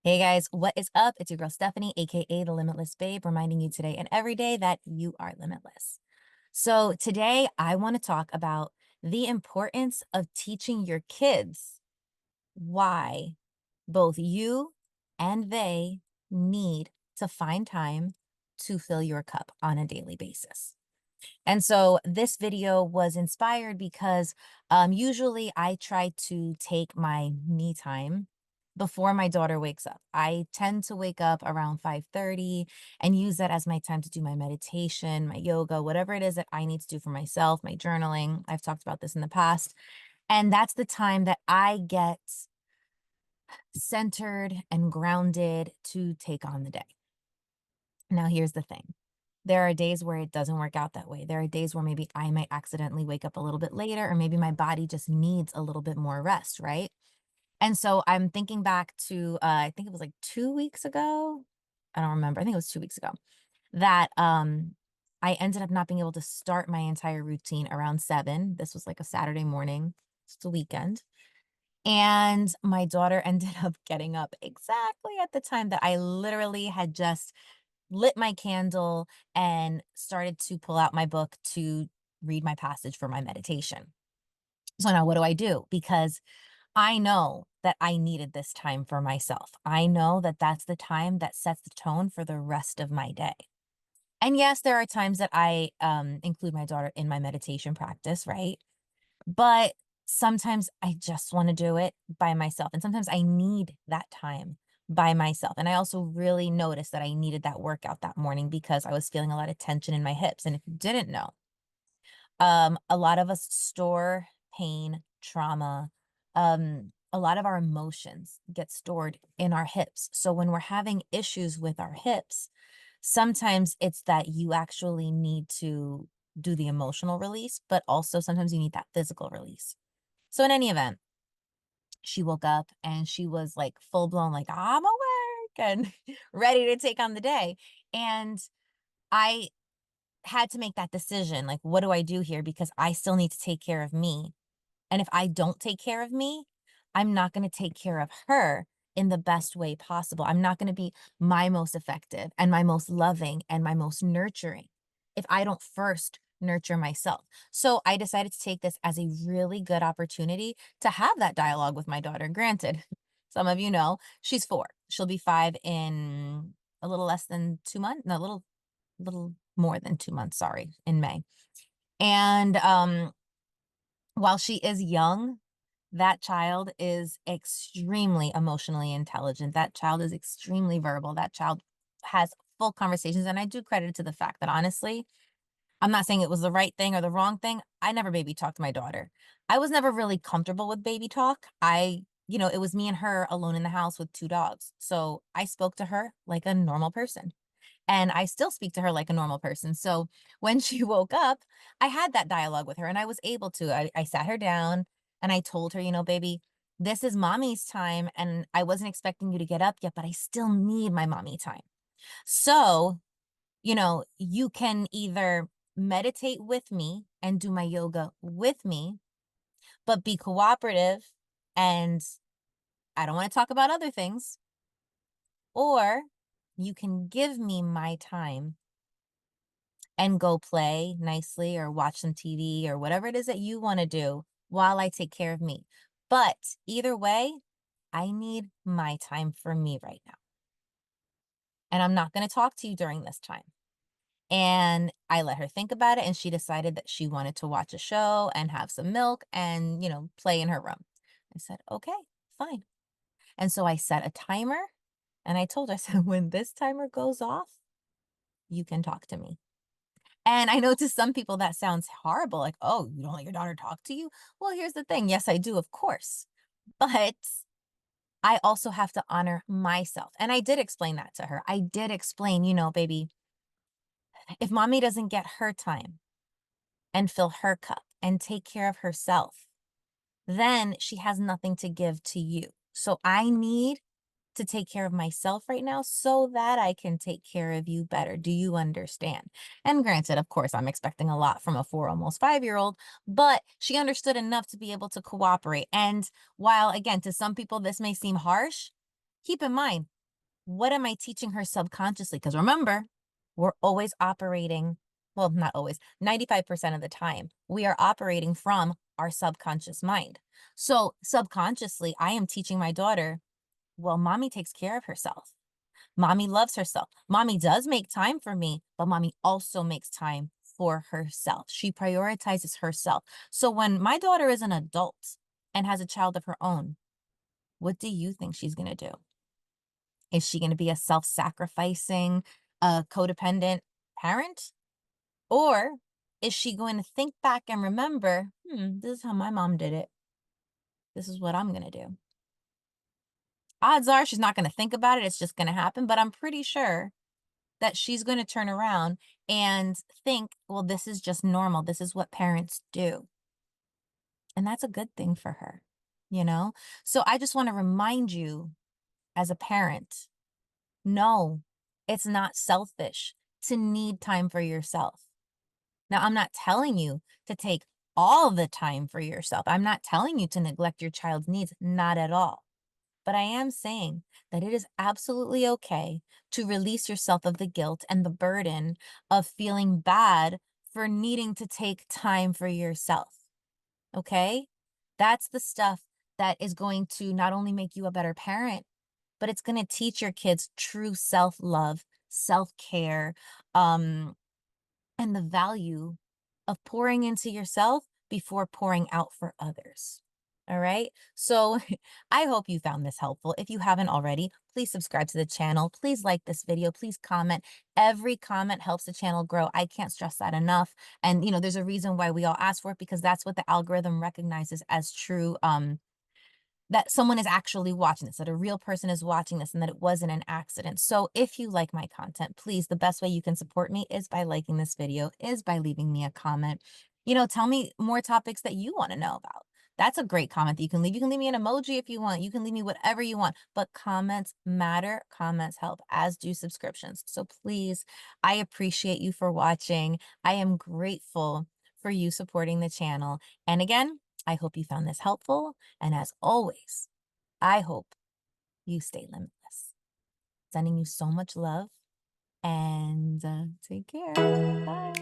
Hey guys, what is up? It's your girl Stephanie, aka the Limitless Babe, reminding you today and every day that you are limitless. So, today I want to talk about the importance of teaching your kids why both you and they need to find time to fill your cup on a daily basis. And so this video was inspired because usually I try to take my me time before my daughter wakes up. I tend to wake up around 5:30 and use that as my time to do my meditation, my yoga, whatever it is that I need to do for myself, my journaling. I've talked about this in the past. And that's the time that I get centered and grounded to take on the day. Now, here's the thing. There are days where it doesn't work out that way. There are days where maybe I might accidentally wake up a little bit later, or maybe my body just needs a little bit more rest, right? And so I'm thinking back to, I think it was like 2 weeks ago. I don't remember. I think it was 2 weeks ago that I ended up not being able to start my entire routine around 7. This was like a Saturday morning. It's the weekend. And my daughter ended up getting up exactly at the time that I literally had just lit my candle and started to pull out my book to read my passage for my meditation. So now what do I do? Because I know that I needed this time for myself. I know that that's the time that sets the tone for the rest of my day. And yes, there are times that I include my daughter in my meditation practice, right? But sometimes I just want to do it by myself. And sometimes I need that time by myself. And I also really noticed that I needed that workout that morning because I was feeling a lot of tension in my hips. And if you didn't know, a lot of us store pain, trauma, a lot of our emotions get stored in our hips. So when we're having issues with our hips, sometimes it's that you actually need to do the emotional release, but also sometimes you need that physical release. So in any event, she woke up and she was like full blown, like, I'm awake and ready to take on the day. And I had to make that decision. Like, what do I do here? Because I still need to take care of me. And if I don't take care of me, I'm not going to take care of her in the best way possible. I'm not going to be my most effective and my most loving and my most nurturing if I don't first nurture myself. So I decided to take this as a really good opportunity to have that dialogue with my daughter. Granted, some of you know she's 4. She'll be 5 in a little less than 2 months. No, a little more than 2 months, sorry, in May. And while she is young, that child is extremely emotionally intelligent. That child is extremely verbal. That child has full conversations. And I do credit it to the fact that honestly, I'm not saying it was the right thing or the wrong thing. I never baby talked my daughter. I was never really comfortable with baby talk. It was me and her alone in the house with 2 dogs. So I spoke to her like a normal person. And I still speak to her like a normal person. So when she woke up, I had that dialogue with her and I was able to. I sat her down and I told her, baby, this is mommy's time. And I wasn't expecting you to get up yet, but I still need my mommy time. So, you can either meditate with me and do my yoga with me, but be cooperative. And I don't want to talk about other things. Or you can give me my time and go play nicely or watch some TV or whatever it is that you want to do while I take care of me. But either way, I need my time for me right now. And I'm not going to talk to you during this time. And I let her think about it and she decided that she wanted to watch a show and have some milk and, play in her room. I said, okay, fine. And so I set a timer and I told her, I said, when this timer goes off, you can talk to me. And I know to some people that sounds horrible, like, "Oh, you don't let your daughter talk to you?" Well, here's the thing, yes, I do, of course, but I also have to honor myself, and I did explain that to her. I did explain, "Baby, if mommy doesn't get her time and fill her cup and take care of herself, then she has nothing to give to you. So I need to take care of myself right now so that I can take care of you better. Do you understand?" And granted, of course, I'm expecting a lot from a 4, almost 5-year-old, but she understood enough to be able to cooperate. And while, again, to some people, this may seem harsh, keep in mind, What am I teaching her subconsciously? Because remember, we're always operating, well, not always, 95% of the time, we are operating from our subconscious mind. So subconsciously, I am teaching my daughter, well, mommy takes care of herself. Mommy loves herself. Mommy does make time for me, but mommy also makes time for herself. She prioritizes herself. So when my daughter is an adult and has a child of her own, what do you think she's going to do? Is she going to be a self sacrificing, codependent parent? Or is she going to think back and remember, this is how my mom did it. This is what I'm going to do. Odds are she's not going to think about it. It's just going to happen. But I'm pretty sure that she's going to turn around and think, well, this is just normal. This is what parents do. And that's a good thing for her, you know? So I just want to remind you as a parent, no, it's not selfish to need time for yourself. Now, I'm not telling you to take all the time for yourself. I'm not telling you to neglect your child's needs, not at all. But I am saying that it is absolutely okay to release yourself of the guilt and the burden of feeling bad for needing to take time for yourself. Okay? That's the stuff that is going to not only make you a better parent, but it's going to teach your kids true self love, self care, um, and the value of pouring into yourself before pouring out for others. All right. So I hope you found this helpful. If you haven't already, please subscribe to the channel. Please like this video. Please comment. Every comment helps the channel grow. I can't stress that enough. And, there's a reason why we all ask for it because that's what the algorithm recognizes as true that someone is actually watching this, that a real person is watching this, and that it wasn't an accident. So if you like my content, please, the best way you can support me is by liking this video, is by leaving me a comment. Tell me more topics that you want to know about. That's a great comment that you can leave. You can leave me an emoji if you want. You can leave me whatever you want, but comments matter. Comments help, as do subscriptions. So please, I appreciate you for watching. I am grateful for you supporting the channel. And again, I hope you found this helpful. And as always, I hope you stay limitless. Sending you so much love and take care. Bye.